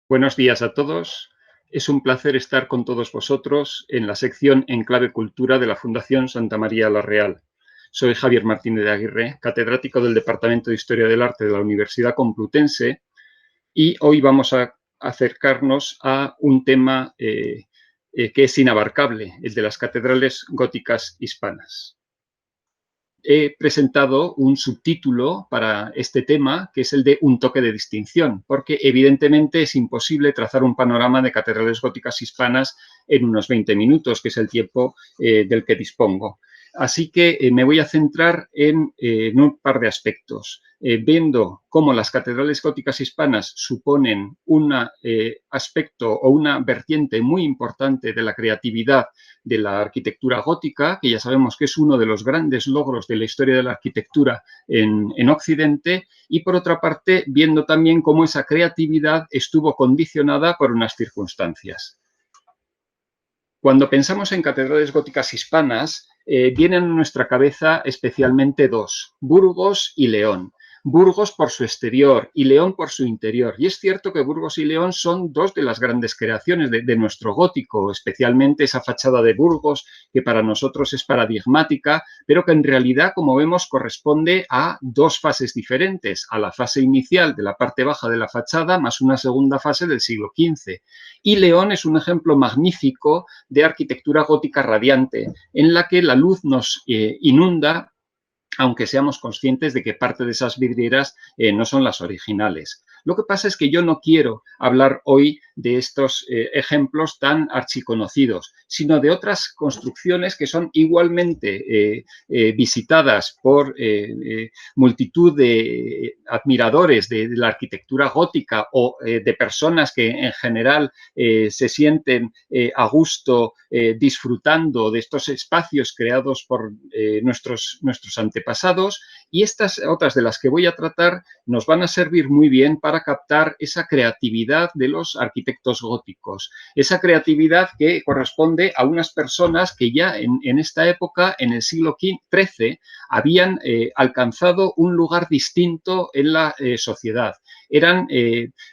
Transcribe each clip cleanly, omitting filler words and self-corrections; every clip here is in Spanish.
Buenos días a todos. Es un placer estar con todos vosotros en la sección En Clave Cultura de la Fundación Santa María la Real. Soy Javier Martínez de Aguirre, catedrático del Departamento de Historia del Arte de la Universidad Complutense, y hoy vamos a acercarnos a un tema que es inabarcable, el de las catedrales góticas hispanas. He presentado un subtítulo para este tema, que es el de Un toque de distinción, porque evidentemente es imposible trazar un panorama de catedrales góticas hispanas en unos 20 minutos, que es el tiempo del que dispongo. Así que me voy a centrar en un par de aspectos, viendo cómo las catedrales góticas hispanas suponen un aspecto o una vertiente muy importante de la creatividad de la arquitectura gótica, que ya sabemos que es uno de los grandes logros de la historia de la arquitectura en Occidente, y por otra parte, viendo también cómo esa creatividad estuvo condicionada por unas circunstancias. Cuando pensamos en catedrales góticas hispanas, vienen a nuestra cabeza especialmente dos, Burgos y León. Burgos por su exterior y León por su interior. Y es cierto que Burgos y León son dos de las grandes creaciones de nuestro gótico, especialmente esa fachada de Burgos, que para nosotros es paradigmática, pero que en realidad, como vemos, corresponde a dos fases diferentes, a la fase inicial de la parte baja de la fachada, más una segunda fase del siglo XV. Y León es un ejemplo magnífico de arquitectura gótica radiante, en la que la luz nos inunda, aunque seamos conscientes de que parte de esas vidrieras no son las originales. Lo que pasa es que yo no quiero hablar hoy de estos ejemplos tan archiconocidos, sino de otras construcciones que son igualmente visitadas por multitud de admiradores de la arquitectura gótica o de personas que en general se sienten a gusto disfrutando de estos espacios creados por nuestros antepasados, y estas otras de las que voy a tratar nos van a servir muy bien para captar esa creatividad de los arquitectos góticos, esa creatividad que corresponde a unas personas que ya en esta época, en el siglo XIII, habían alcanzado un lugar distinto en la sociedad. Eran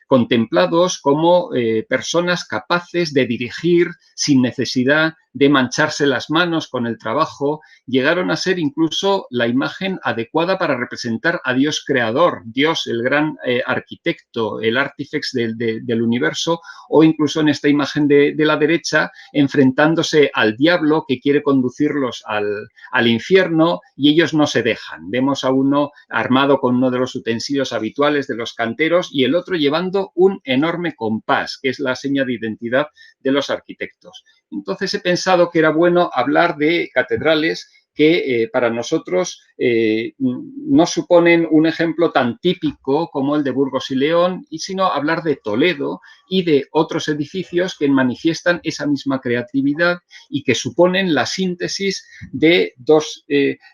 contemplados como personas capaces de dirigir sin necesidad de mancharse las manos con el trabajo. Llegaron a ser incluso la imagen adecuada para representar a Dios creador, Dios, el gran arquitecto, el artífex del universo, o incluso en esta imagen de la derecha, enfrentándose al diablo que quiere conducirlos al infierno, y ellos no se dejan. Vemos a uno armado con uno de los utensilios habituales de los canteros y el otro llevando un enorme compás, que es la seña de identidad de los arquitectos. Entonces he pensado que era bueno hablar de catedrales que para nosotros no suponen un ejemplo tan típico como el de Burgos y León, sino hablar de Toledo y de otros edificios que manifiestan esa misma creatividad y que suponen la síntesis de dos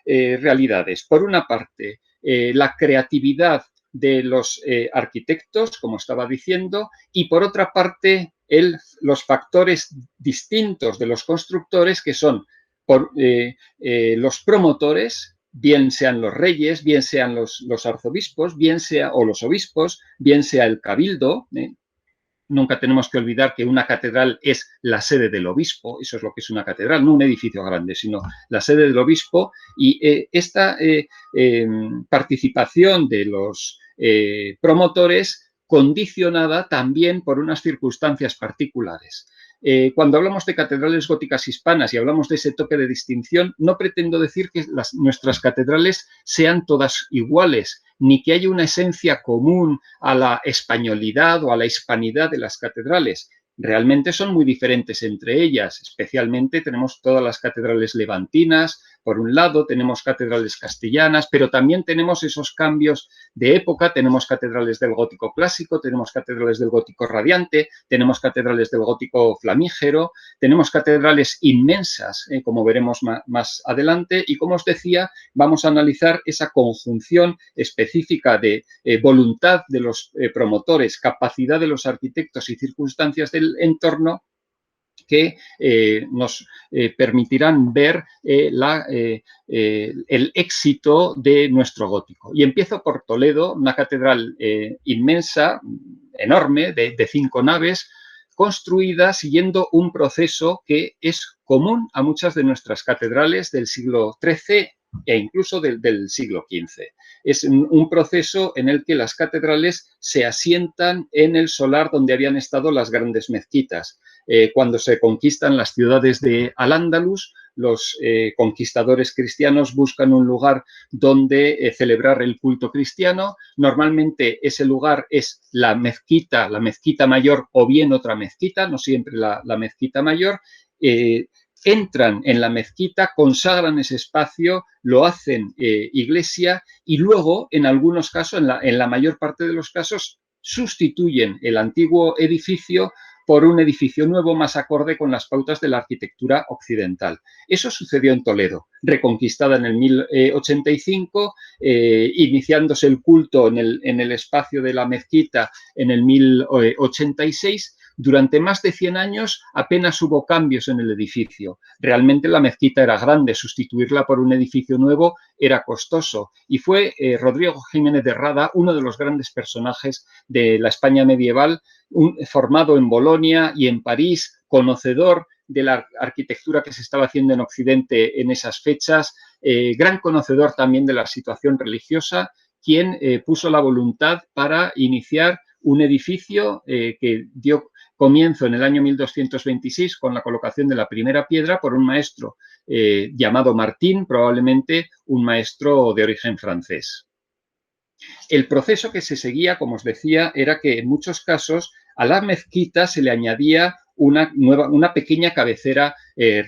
realidades. Por una parte, la creatividad de los arquitectos, como estaba diciendo, y por otra parte, los factores distintos de los constructores, que son los promotores, bien sean los reyes, bien sean los arzobispos, bien sea, o los obispos, bien sea el cabildo. Nunca tenemos que olvidar que una catedral es la sede del obispo, eso es lo que es una catedral, no un edificio grande, sino la sede del obispo, y esta participación de los promotores condicionada también por unas circunstancias particulares. Cuando hablamos de catedrales góticas hispanas y hablamos de ese toque de distinción, no pretendo decir que nuestras catedrales sean todas iguales, ni que haya una esencia común a la españolidad o a la hispanidad de las catedrales. Realmente son muy diferentes entre ellas, especialmente tenemos todas las catedrales levantinas, por un lado tenemos catedrales castellanas, pero también tenemos esos cambios de época, tenemos catedrales del gótico clásico, tenemos catedrales del gótico radiante, tenemos catedrales del gótico flamígero, tenemos catedrales inmensas, como veremos más adelante, y como os decía, vamos a analizar esa conjunción específica de voluntad de los promotores, capacidad de los arquitectos y circunstancias del entorno que nos permitirán ver el éxito de nuestro gótico. Y empiezo por Toledo, una catedral inmensa, enorme de 5 naves, construida siguiendo un proceso que es común a muchas de nuestras catedrales del siglo XIII e incluso del siglo XV. Es un proceso en el que las catedrales se asientan en el solar donde habían estado las grandes mezquitas. Cuando se conquistan las ciudades de Al-Ándalus, los conquistadores cristianos buscan un lugar donde celebrar el culto cristiano. Normalmente ese lugar es la mezquita mayor o bien otra mezquita, no siempre la mezquita mayor. Entran en la mezquita, consagran ese espacio, lo hacen iglesia y luego, en algunos casos, en la mayor parte de los casos, sustituyen el antiguo edificio por un edificio nuevo más acorde con las pautas de la arquitectura occidental. Eso sucedió en Toledo, reconquistada en el 1085, iniciándose el culto en el espacio de la mezquita en el 1086. Durante más de 100 años apenas hubo cambios en el edificio. Realmente la mezquita era grande, sustituirla por un edificio nuevo era costoso. Y fue Rodrigo Jiménez de Rada, uno de los grandes personajes de la España medieval, formado en Bolonia y en París, conocedor de la arquitectura que se estaba haciendo en Occidente en esas fechas, gran conocedor también de la situación religiosa, quien puso la voluntad para iniciar un edificio que dio comienzo en el año 1226 con la colocación de la primera piedra por un maestro llamado Martín, probablemente un maestro de origen francés. El proceso que se seguía, como os decía, era que en muchos casos a la mezquita se le añadía una pequeña cabecera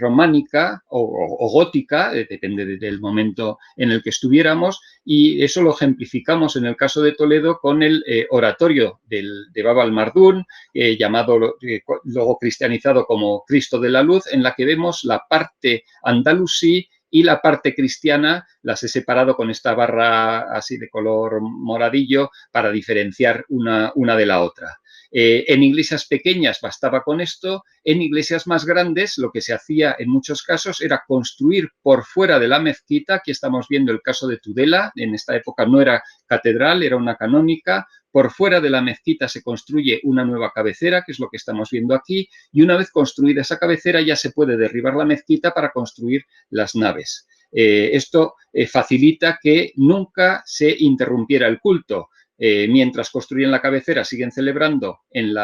románica o gótica, depende del momento en el que estuviéramos, y eso lo ejemplificamos en el caso de Toledo con el oratorio de Bab al-Mardún, llamado luego cristianizado como Cristo de la Luz, en la que vemos la parte andalusí y la parte cristiana las he separado con esta barra así de color moradillo para diferenciar una de la otra. En iglesias pequeñas bastaba con esto, en iglesias más grandes lo que se hacía en muchos casos era construir por fuera de la mezquita. Aquí estamos viendo el caso de Tudela, en esta época no era catedral, era una canónica. Por fuera de la mezquita se construye una nueva cabecera, que es lo que estamos viendo aquí, y una vez construida esa cabecera ya se puede derribar la mezquita para construir las naves. Esto facilita que nunca se interrumpiera el culto. Mientras construyen la cabecera siguen celebrando en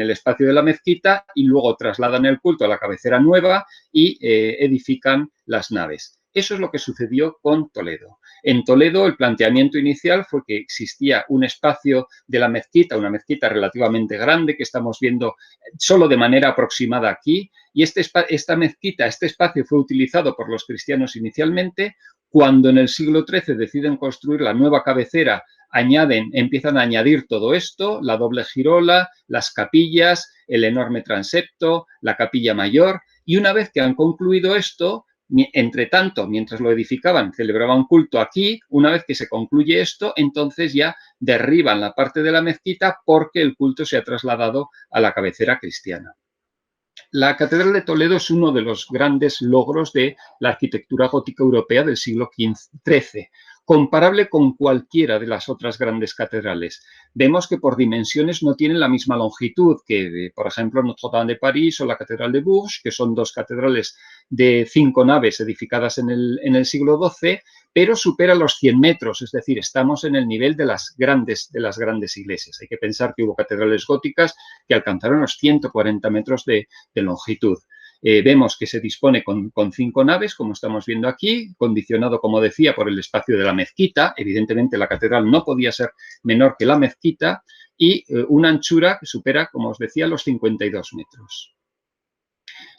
el espacio de la mezquita y luego trasladan el culto a la cabecera nueva y edifican las naves. Eso es lo que sucedió con Toledo. En Toledo el planteamiento inicial fue que existía un espacio de la mezquita, una mezquita relativamente grande que estamos viendo solo de manera aproximada aquí, y esta mezquita, este espacio fue utilizado por los cristianos inicialmente. Cuando en el siglo XIII deciden construir la nueva cabecera, empiezan a añadir todo esto, la doble girola, las capillas, el enorme transepto, la capilla mayor, y una vez que han concluido esto, entre tanto, mientras lo edificaban, celebraban culto aquí. Una vez que se concluye esto, entonces ya derriban la parte de la mezquita porque el culto se ha trasladado a la cabecera cristiana. La Catedral de Toledo es uno de los grandes logros de la arquitectura gótica europea del siglo XIII, comparable con cualquiera de las otras grandes catedrales. Vemos que por dimensiones no tienen la misma longitud que, por ejemplo, Notre-Dame de París o la Catedral de Bourges, que son dos catedrales de 5 naves edificadas en el siglo XII, pero supera los 100 metros, es decir, estamos en el nivel de las grandes iglesias. Hay que pensar que hubo catedrales góticas que alcanzaron los 140 metros de longitud. Vemos que se dispone con 5 naves, como estamos viendo aquí, condicionado, como decía, por el espacio de la mezquita. Evidentemente, la catedral no podía ser menor que la mezquita, y una anchura que supera, como os decía, los 52 metros.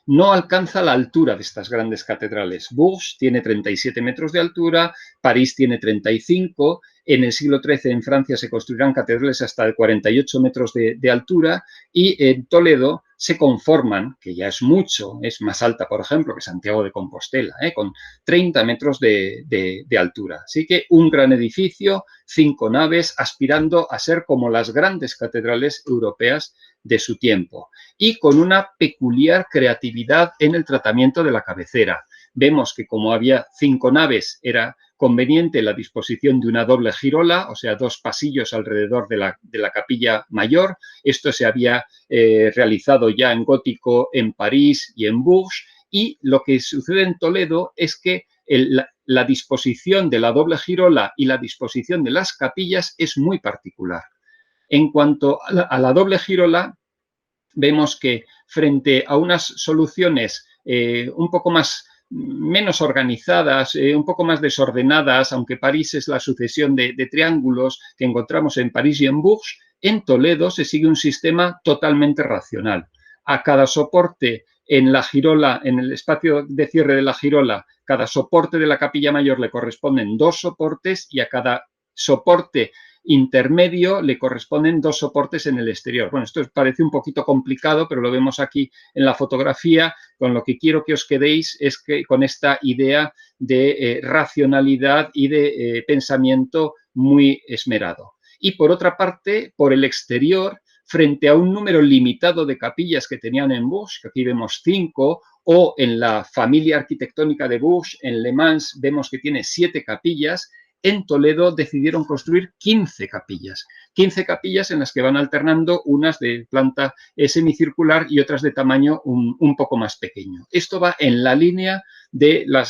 No alcanza la altura de estas grandes catedrales. Bourges tiene 37 metros de altura, París tiene 35, en el siglo XIII en Francia se construirán catedrales hasta de 48 metros de altura, y en Toledo se conforman, que ya es mucho, es más alta, por ejemplo, que Santiago de Compostela, con 30 metros de altura. Así que un gran edificio, 5 naves, aspirando a ser como las grandes catedrales europeas de su tiempo, y con una peculiar creatividad en el tratamiento de la cabecera. vemos que como había 5 naves era conveniente la disposición de una doble girola, o sea, 2 pasillos alrededor de la capilla mayor. Esto se había realizado ya en gótico en París y en Bourges, y lo que sucede en Toledo es que la disposición de la doble girola y la disposición de las capillas es muy particular. En cuanto a la doble girola, vemos que frente a unas soluciones un poco menos organizadas, un poco más desordenadas, aunque París es la sucesión de triángulos que encontramos en París y en Bourges, en Toledo se sigue un sistema totalmente racional. A cada soporte en la girola, en el espacio de cierre de la girola, cada soporte de la capilla mayor le corresponden 2 soportes y a cada soporte intermedio le corresponden 2 soportes en el exterior. Bueno, esto parece un poquito complicado, pero lo vemos aquí en la fotografía. Con lo que quiero que os quedéis es que con esta idea de racionalidad y de pensamiento muy esmerado. Y por otra parte, por el exterior, frente a un número limitado de capillas que tenían en Bourges, que aquí vemos 5, o en la familia arquitectónica de Bourges, en Le Mans, vemos que tiene 7 capillas. En Toledo decidieron construir 15 capillas. 15 capillas en las que van alternando unas de planta semicircular y otras de tamaño un poco más pequeño. Esto va en la línea de la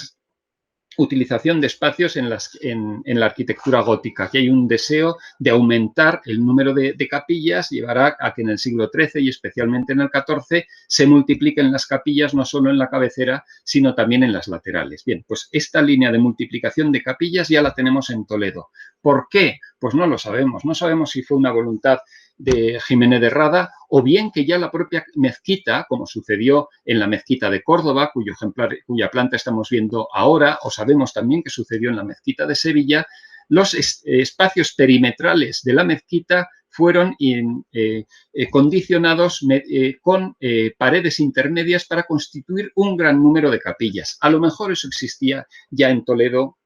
utilización de espacios en la arquitectura gótica. Aquí hay un deseo de aumentar el número de capillas, llevará a que en el siglo XIII y especialmente en el XIV se multipliquen las capillas no solo en la cabecera, sino también en las laterales. Bien, pues esta línea de multiplicación de capillas ya la tenemos en Toledo. ¿Por qué? Pues no lo sabemos. No sabemos si fue una voluntad de Jiménez de Rada, o bien que ya la propia mezquita, como sucedió en la mezquita de Córdoba, cuya planta estamos viendo ahora, o sabemos también que sucedió en la mezquita de Sevilla, los espacios perimetrales de la mezquita fueron condicionados con paredes intermedias para constituir un gran número de capillas. A lo mejor eso existía ya en Toledo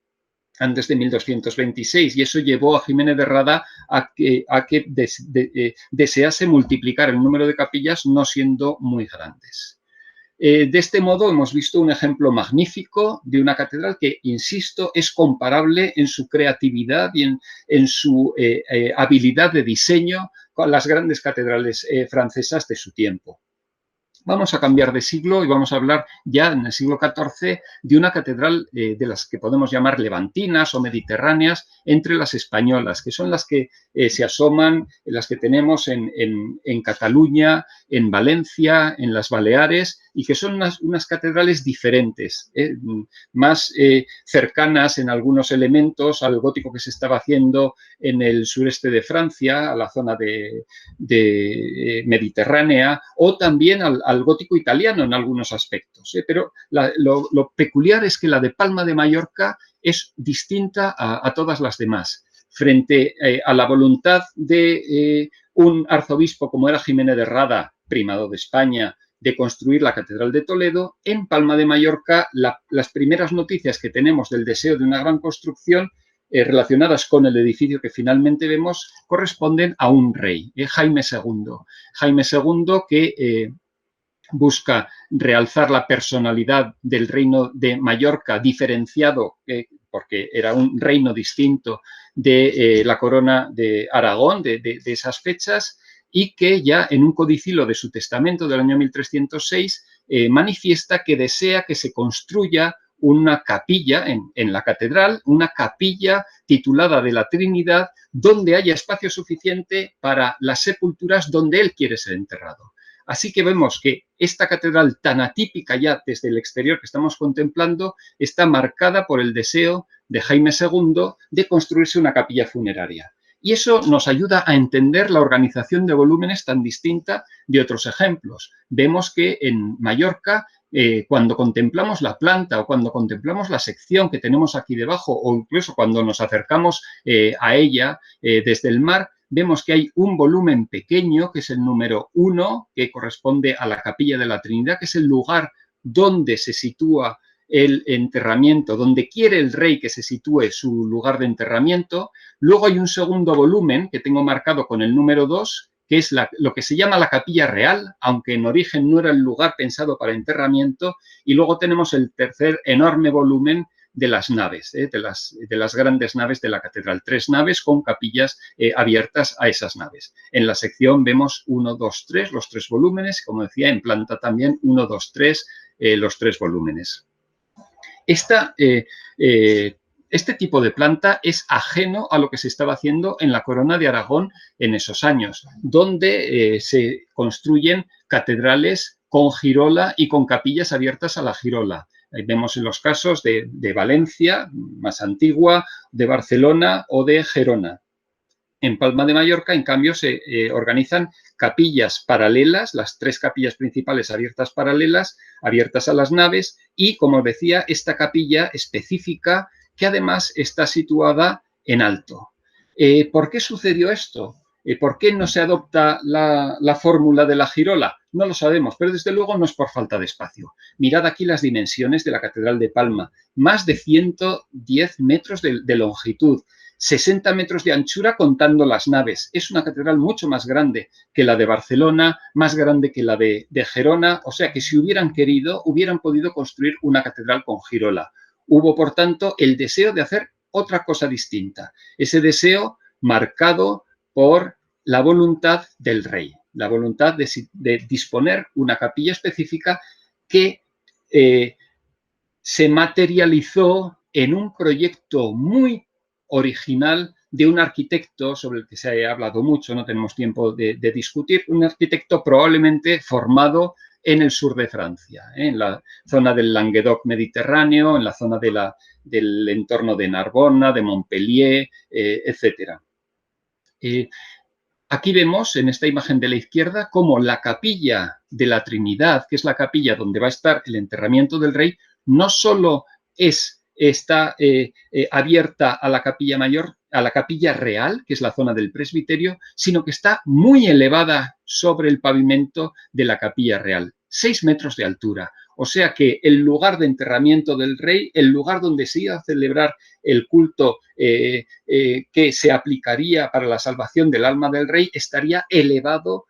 antes de 1226, y eso llevó a Jiménez de Rada a que desease multiplicar el número de capillas no siendo muy grandes. De este modo hemos visto un ejemplo magnífico de una catedral que, insisto, es comparable en su creatividad y en su habilidad de diseño con las grandes catedrales francesas de su tiempo. Vamos a cambiar de siglo y vamos a hablar ya en el siglo XIV de una catedral de las que podemos llamar levantinas o mediterráneas entre las españolas, que son las que se asoman, las que tenemos en Cataluña, en Valencia, en las Baleares, y que son unas catedrales diferentes, más cercanas en algunos elementos al gótico que se estaba haciendo en el sureste de Francia, a la zona de mediterránea, o también al gótico italiano en algunos aspectos. Pero lo peculiar es que la de Palma de Mallorca es distinta a todas las demás. Frente a la voluntad de un arzobispo como era Jiménez de Rada, primado de España, de construir la Catedral de Toledo, en Palma de Mallorca las primeras noticias que tenemos del deseo de una gran construcción relacionadas con el edificio que finalmente vemos corresponden a un rey, Jaime II. Jaime II que busca realzar la personalidad del reino de Mallorca, diferenciado, porque era un reino distinto de la corona de Aragón, de esas fechas, y que ya en un codicilo de su testamento del año 1306 manifiesta que desea que se construya una capilla en la catedral, una capilla titulada de la Trinidad, donde haya espacio suficiente para las sepulturas donde él quiere ser enterrado. Así que vemos que esta catedral tan atípica ya desde el exterior que estamos contemplando está marcada por el deseo de Jaime II de construirse una capilla funeraria. Y eso nos ayuda a entender la organización de volúmenes tan distinta de otros ejemplos. Vemos que en Mallorca, cuando contemplamos la planta o cuando contemplamos la sección que tenemos aquí debajo, o incluso cuando nos acercamos a ella desde el mar, vemos que hay un volumen pequeño, que es el número 1, que corresponde a la Capilla de la Trinidad, que es el lugar donde se sitúa el enterramiento, donde quiere el rey que se sitúe su lugar de enterramiento. Luego hay un segundo volumen que tengo marcado con el número 2, que es lo que se llama la capilla real, aunque en origen no era el lugar pensado para enterramiento, y luego tenemos el tercer enorme volumen de las naves, de las grandes naves de la catedral. 3 naves con capillas abiertas a esas naves. En la sección vemos 1, 2, 3, los 3 volúmenes, como decía, en planta también 1, 2, 3, los 3 volúmenes. Este tipo de planta es ajeno a lo que se estaba haciendo en la Corona de Aragón en esos años, donde se construyen catedrales con girola y con capillas abiertas a la girola. Vemos en los casos de Valencia, más antigua, de Barcelona o de Gerona. En Palma de Mallorca, en cambio, se organizan capillas paralelas, las 3 capillas principales abiertas paralelas, abiertas a las naves, y, como decía, esta capilla específica que además está situada en alto. ¿Por qué sucedió esto? ¿Por qué no se adopta la fórmula de la girola? No lo sabemos, pero desde luego no es por falta de espacio. Mirad aquí las dimensiones de la Catedral de Palma. Más de 110 metros de longitud, 60 metros de anchura contando las naves. Es una catedral mucho más grande que la de Barcelona, más grande que la de Gerona, o sea que si hubieran querido, hubieran podido construir una catedral con girola. Hubo, por tanto, el deseo de hacer otra cosa distinta. Ese deseo marcado por la voluntad del rey, la voluntad de disponer una capilla específica que se materializó en un proyecto muy original de un arquitecto sobre el que se ha hablado mucho, no tenemos tiempo de discutir, un arquitecto probablemente formado en el sur de Francia, en la zona del Languedoc mediterráneo, en la zona del entorno de Narbona, de Montpellier, etc. Aquí vemos en esta imagen de la izquierda cómo la capilla de la Trinidad, que es la capilla donde va a estar el enterramiento del rey, no solo está abierta a la capilla mayor, a la capilla real, que es la zona del presbiterio, sino que está muy elevada sobre el pavimento de la capilla real, 6 metros de altura. O sea que el lugar de enterramiento del rey, el lugar donde se iba a celebrar el culto que se aplicaría para la salvación del alma del rey, estaría elevado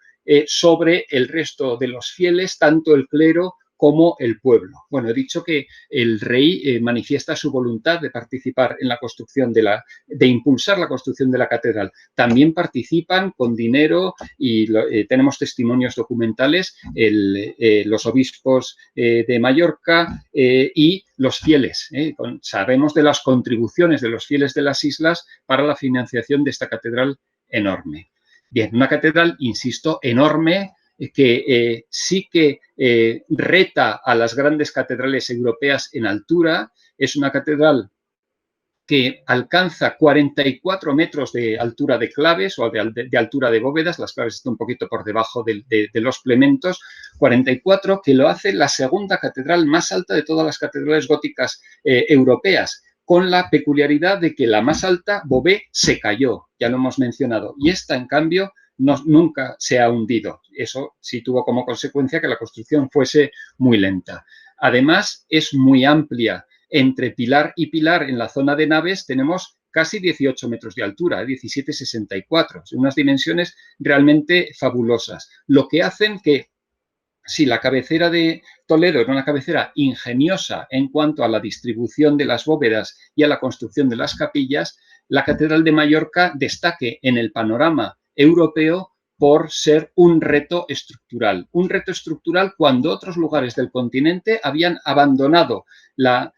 sobre el resto de los fieles, tanto el clero como el pueblo. Bueno, he dicho que el rey manifiesta su voluntad de participar en la construcción de impulsar la construcción de la catedral. También participan con dinero y tenemos testimonios documentales los obispos de Mallorca y los fieles. Sabemos de las contribuciones de los fieles de las islas para la financiación de esta catedral enorme. Bien, una catedral, insisto, enorme, que sí que reta a las grandes catedrales europeas en altura. Es una catedral que alcanza 44 metros de altura de claves o de altura de bóvedas, las claves están un poquito por debajo de los plementos, 44, que lo hace la segunda catedral más alta de todas las catedrales góticas europeas, con la peculiaridad de que la más alta, Beauvais, se cayó, ya lo hemos mencionado, y esta, en cambio, nunca se ha hundido. Eso sí tuvo como consecuencia que la construcción fuese muy lenta. Además, es muy amplia. Entre pilar y pilar en la zona de naves tenemos casi 18 metros de altura, 17,64, unas dimensiones realmente fabulosas, lo que hacen que si la cabecera de Toledo era una cabecera ingeniosa en cuanto a la distribución de las bóvedas y a la construcción de las capillas, la Catedral de Mallorca destaque en el panorama europeo por ser un reto estructural. Un reto estructural cuando otros lugares del continente habían abandonado la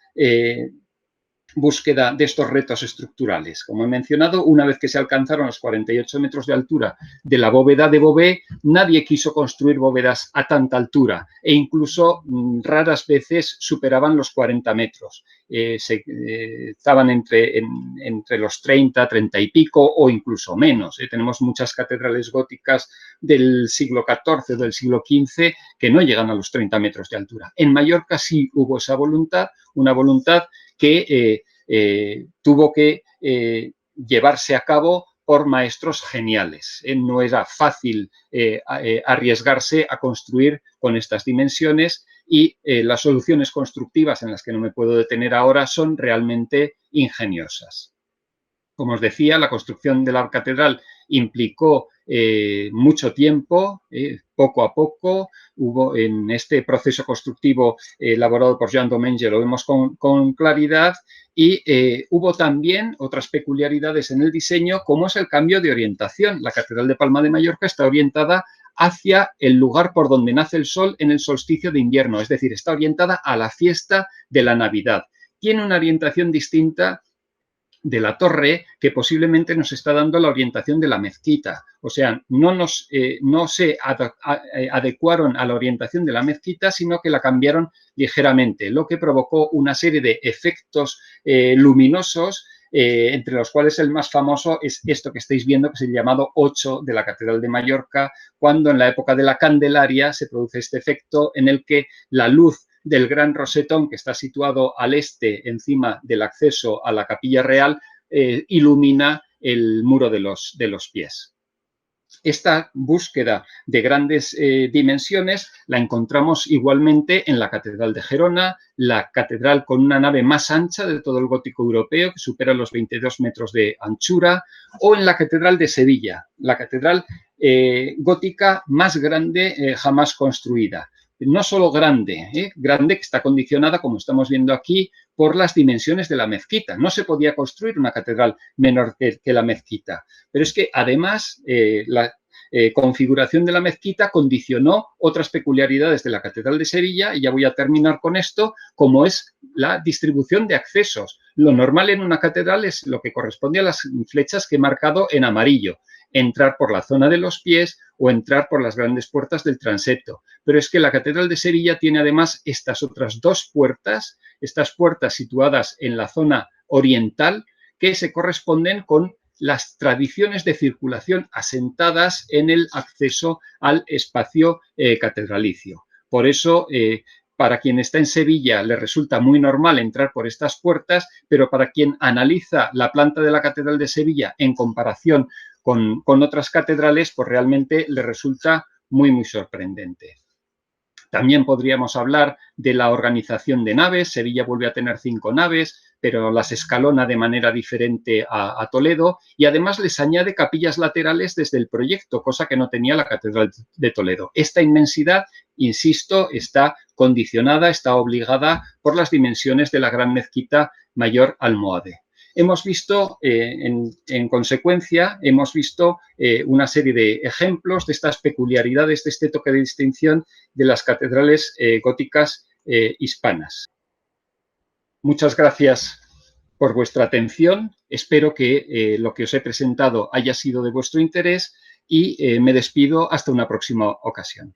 búsqueda de estos retos estructurales. Como he mencionado, una vez que se alcanzaron los 48 metros de altura de la bóveda de Beauvais, nadie quiso construir bóvedas a tanta altura e incluso raras veces superaban los 40 metros. Estaban entre los 30, 30 y pico o incluso menos. Tenemos muchas catedrales góticas del siglo XIV o del siglo XV que no llegan a los 30 metros de altura. En Mallorca sí hubo esa voluntad, una voluntad que tuvo que llevarse a cabo por maestros geniales. No era fácil arriesgarse a construir con estas dimensiones y las soluciones constructivas en las que no me puedo detener ahora son realmente ingeniosas. Como os decía, la construcción de la catedral implicó mucho tiempo, poco a poco. Hubo en este proceso constructivo elaborado por Jean Domenge, lo vemos con claridad, y hubo también otras peculiaridades en el diseño, como es el cambio de orientación. La Catedral de Palma de Mallorca está orientada hacia el lugar por donde nace el sol en el solsticio de invierno, es decir, está orientada a la fiesta de la Navidad. Tiene una orientación distinta de la torre, que posiblemente nos está dando la orientación de la mezquita. O sea, no se adecuaron a la orientación de la mezquita, sino que la cambiaron ligeramente, lo que provocó una serie de efectos luminosos, entre los cuales el más famoso es esto que estáis viendo, que es el llamado 8 de la Catedral de Mallorca, cuando en la época de la Candelaria se produce este efecto en el que la luz del gran rosetón, que está situado al este, encima del acceso a la Capilla Real, ilumina el muro de los pies. Esta búsqueda de grandes dimensiones la encontramos igualmente en la Catedral de Gerona, la catedral con una nave más ancha de todo el gótico europeo, que supera los 22 metros de anchura, o en la Catedral de Sevilla, la catedral gótica más grande jamás construida. No solo grande, grande que está condicionada, como estamos viendo aquí, por las dimensiones de la mezquita. No se podía construir una catedral menor que la mezquita. Pero es que además la configuración de la mezquita condicionó otras peculiaridades de la Catedral de Sevilla, y ya voy a terminar con esto, como es la distribución de accesos. Lo normal en una catedral es lo que corresponde a las flechas que he marcado en amarillo: entrar por la zona de los pies o entrar por las grandes puertas del transepto. Pero es que la Catedral de Sevilla tiene además estas otras dos puertas, estas puertas situadas en la zona oriental, que se corresponden con las tradiciones de circulación asentadas en el acceso al espacio catedralicio. Por eso, para quien está en Sevilla le resulta muy normal entrar por estas puertas, pero para quien analiza la planta de la Catedral de Sevilla en comparación con otras catedrales, pues realmente le resulta muy, muy sorprendente. También podríamos hablar de la organización de naves. Sevilla vuelve a tener 5 naves, pero las escalona de manera diferente a Toledo, y además les añade capillas laterales desde el proyecto, cosa que no tenía la Catedral de Toledo. Esta inmensidad, insisto, está condicionada, está obligada por las dimensiones de la gran mezquita mayor almohade. Hemos visto, en consecuencia, hemos visto una serie de ejemplos de estas peculiaridades, de este toque de distinción de las catedrales góticas hispanas. Muchas gracias por vuestra atención. Espero que lo que os he presentado haya sido de vuestro interés, y me despido hasta una próxima ocasión.